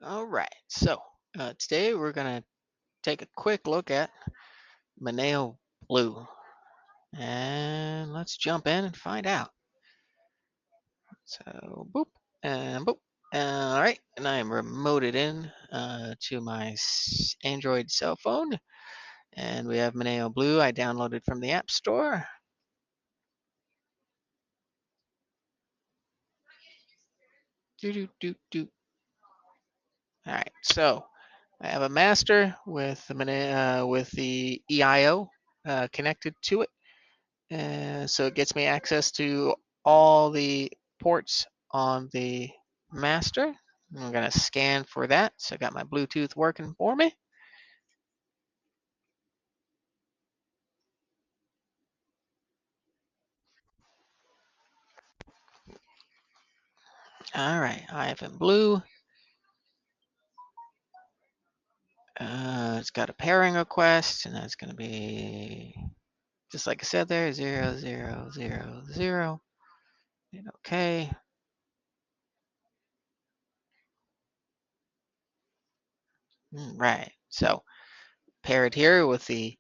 All right, so today we're going to take a quick look at Moneo Blue. And let's jump in and find out. So, boop, and boop. All right, and I am remoted in to my Android cell phone. And we have Moneo Blue I downloaded from the App Store. Do. All right, so I have a master with the EIO connected to it. And so it gets me access to all the ports on the master. I'm going to scan for that. So I got my Bluetooth working for me. All right, IFM Blue. It's got a pairing request, and that's going to be just like I said there, 0000. And okay. Right. So pair it here with the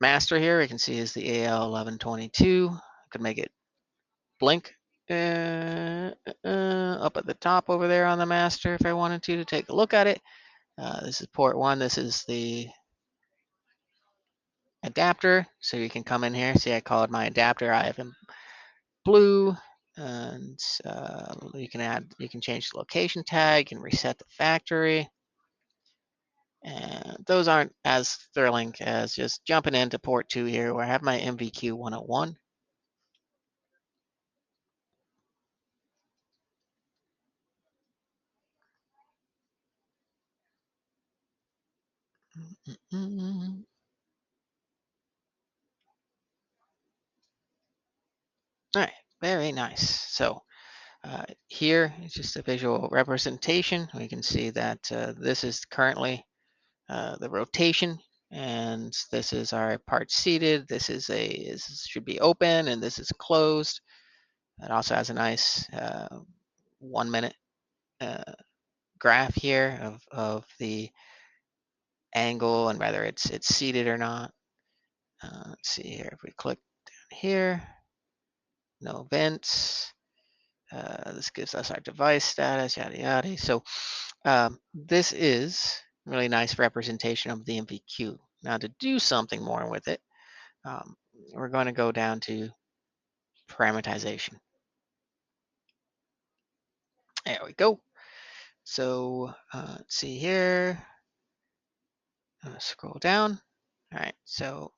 master here. We can see is the AL1122. I could make it blink up at the top over there on the master if I wanted to take a look at it. This is port 1. This is the adapter. So you can come in here. See, I called my adapter. I have in blue. And you can change the location tag. You can reset the factory. And those aren't as thrilling as just jumping into port 2 here where I have my MVQ 101. All right, very nice. So here is just a visual representation. We can see that this is currently the rotation, and this is our part seated. This should be open, and this is closed. It also has a nice 1 minute graph here of the angle and whether it's seated or not. Let's see here. If we click down here, no vents. This gives us our device status, yada yada. So this is a really nice representation of the MVQ. Now to do something more with it, we're going to go down to parameterization. There we go. So let's see here. Scroll down. All right, so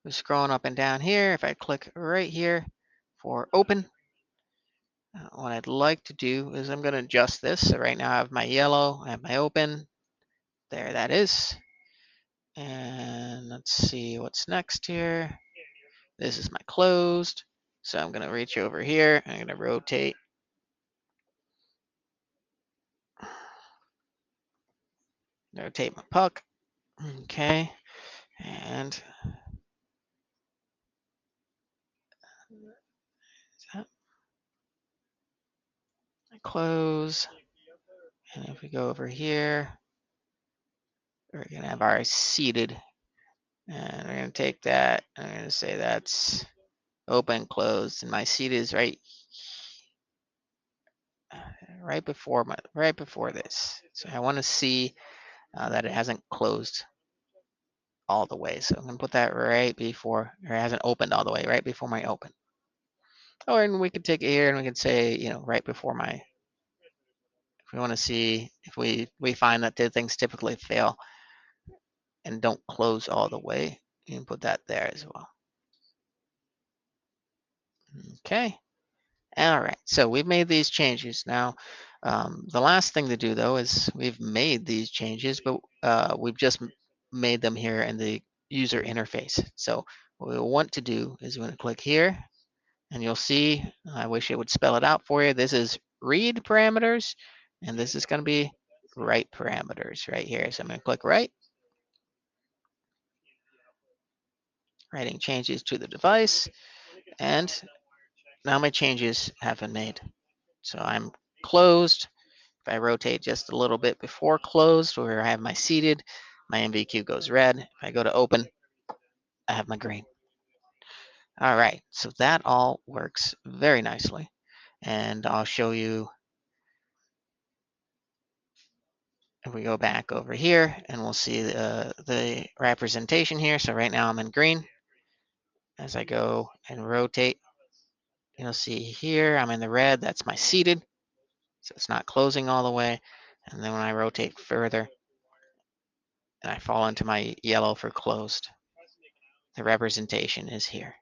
we're scrolling up and down here. If I click right here for open, what I'd like to do is I'm going to adjust this. So right now I have my yellow, I have my open. There that is. And let's see what's next here. This is my closed. So I'm going to reach over here. I'm going to rotate. Rotate my puck. Okay. And close. And if we go over here, we're going to have our seated. And we're going to take that. I'm going to say that's open, closed. And my seat is right before this. So I want to see that it hasn't closed all the way. So I'm going to put that right before, or it hasn't opened all the way, right before my open. Or and we could take it here and we could say, right before my, if we want to see, if we find that things typically fail and don't close all the way, you can put that there as well. Okay. All right, so we've made these changes. Now, the last thing to do though is we've made these changes, but we've just made them here in the user interface. So what we want to do is we're going to click here, and you'll see, I wish it would spell it out for you. This is read parameters, and this is going to be write parameters right here. So I'm going to click write. Writing changes to the device, and now my changes have been made. So I'm closed. If I rotate just a little bit before closed, where I have my seated, my MVQ goes red. If I go to open, I have my green. All right, so that all works very nicely. And I'll show you, if we go back over here, and we'll see the representation here. So right now I'm in green. As I go and rotate, you'll see here I'm in the red. That's my seated, so it's not closing all the way. And then when I rotate further and I fall into my yellow for closed, the representation is here.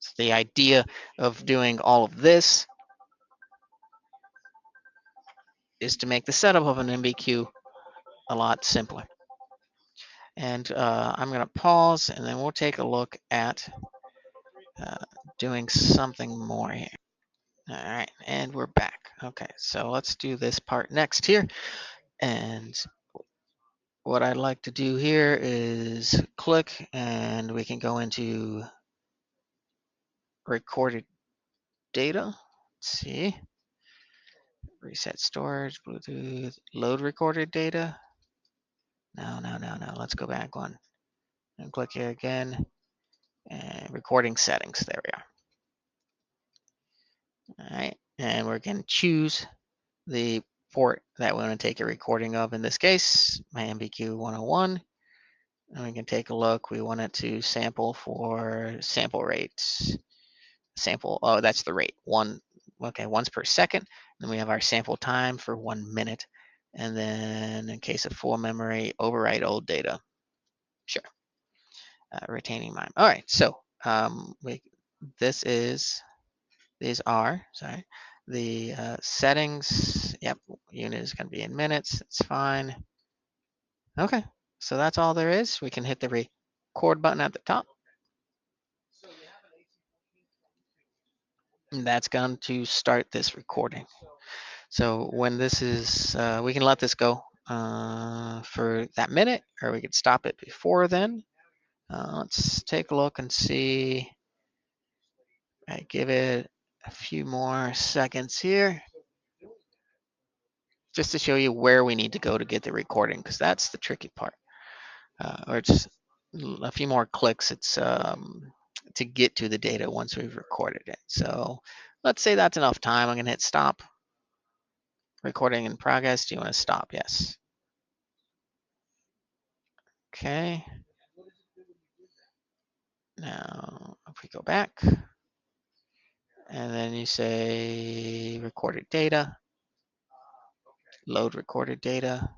So the idea of doing all of this is to make the setup of an MVQ a lot simpler. And I'm going to pause, and then we'll take a look at doing something more here. All right, and we're back. Okay, so let's do this part next here. And what I'd like to do here is click, and we can go into recorded data. Let's see. Reset storage, Bluetooth, load recorded data. No. Let's go back one and click here again. And recording settings. There we are. All right, and we're going to choose the port that we want to take a recording of. In this case, my MVQ 101. And we can take a look. We want it to sample for sample rates. Oh, that's the rate. Once per second. Then we have our sample time for 1 minute. And then in case of full memory, overwrite old data. Sure. Retaining mime. All right, so these are the settings. Yep, unit is going to be in minutes. It's fine. Okay, so that's all there is. We can hit the record button at the top. And that's going to start this recording. So when this is, we can let this go for that minute, or we could stop it before then. Let's take a look and see. I give it a few more seconds here, just to show you where we need to go to get the recording, because that's the tricky part. Or it's a few more clicks. It's to get to the data once we've recorded it. So let's say that's enough time. I'm gonna hit stop. Recording in progress. Do you want to stop? Yes. Okay. Now, if we go back, and then you say recorded data, load recorded data.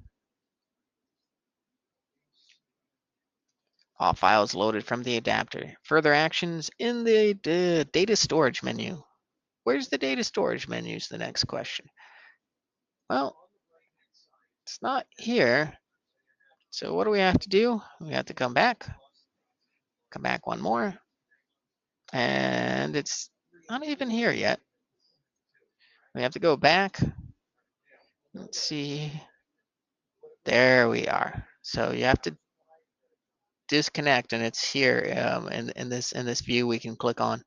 All files loaded from the adapter. Further actions in the data storage menu. Where's the data storage menu is the next question. Well, it's not here. So what do we have to do? We have to come back one more. And it's not even here yet. We have to go back. Let's see. There we are. So you have to disconnect, and it's here in this view. We can click on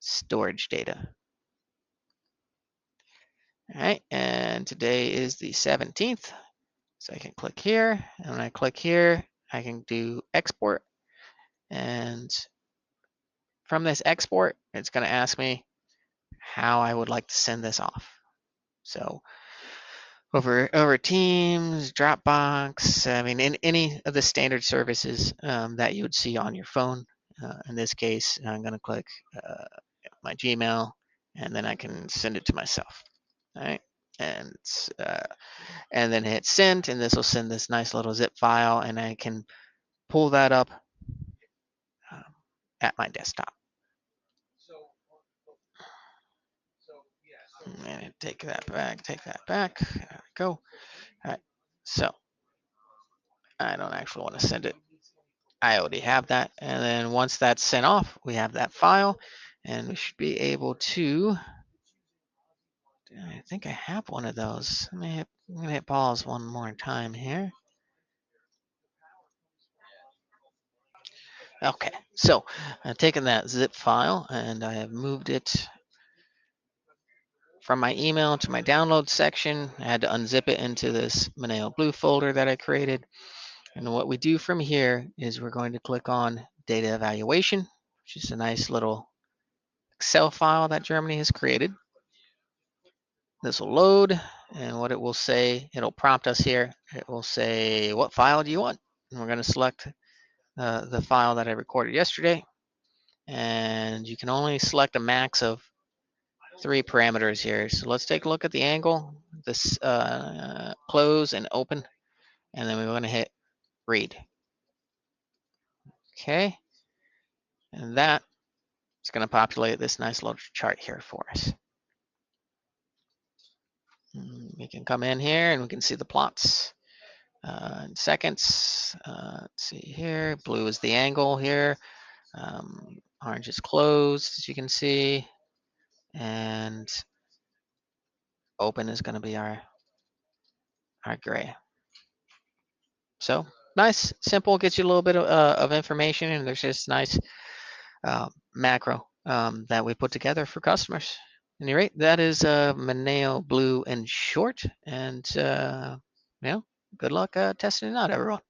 storage data. All right, and today is the 17th, so I can click here, and when I click here, I can do export, and from this export, it's going to ask me how I would like to send this off. So over Teams, Dropbox, I mean, in any of the standard services that you would see on your phone. In this case, I'm going to click my Gmail, and then I can send it to myself. All right, and then hit send, and this will send this nice little zip file, and I can pull that up at my desktop. And take that back. There we go. All right, so I don't actually want to send it. I already have that. And then once that's sent off, we have that file, and we should be able to, I think I have one of those. I'm gonna hit pause one more time here. Okay, so I've taken that zip file and I have moved it from my email to my download section. I had to unzip it into this Moneo Blue folder that I created. And what we do from here is we're going to click on data evaluation, which is a nice little Excel file that Germany has created. This will load, and what it will say, it'll prompt us here. It will say, what file do you want? And we're going to select the file that I recorded yesterday. And you can only select a max of 3 parameters here. So let's take a look at the angle, this close and open, and then we're going to hit read. Okay, and that is going to populate this nice little chart here for us. We can come in here and we can see the plots in seconds. Let's see here, blue is the angle here, orange is closed, as you can see, and open is going to be our gray. So nice, simple, gets you a little bit of information, and there's just nice macro that we put together for customers. At any rate, that is Moneo Blue in short, and good luck testing it out, everyone.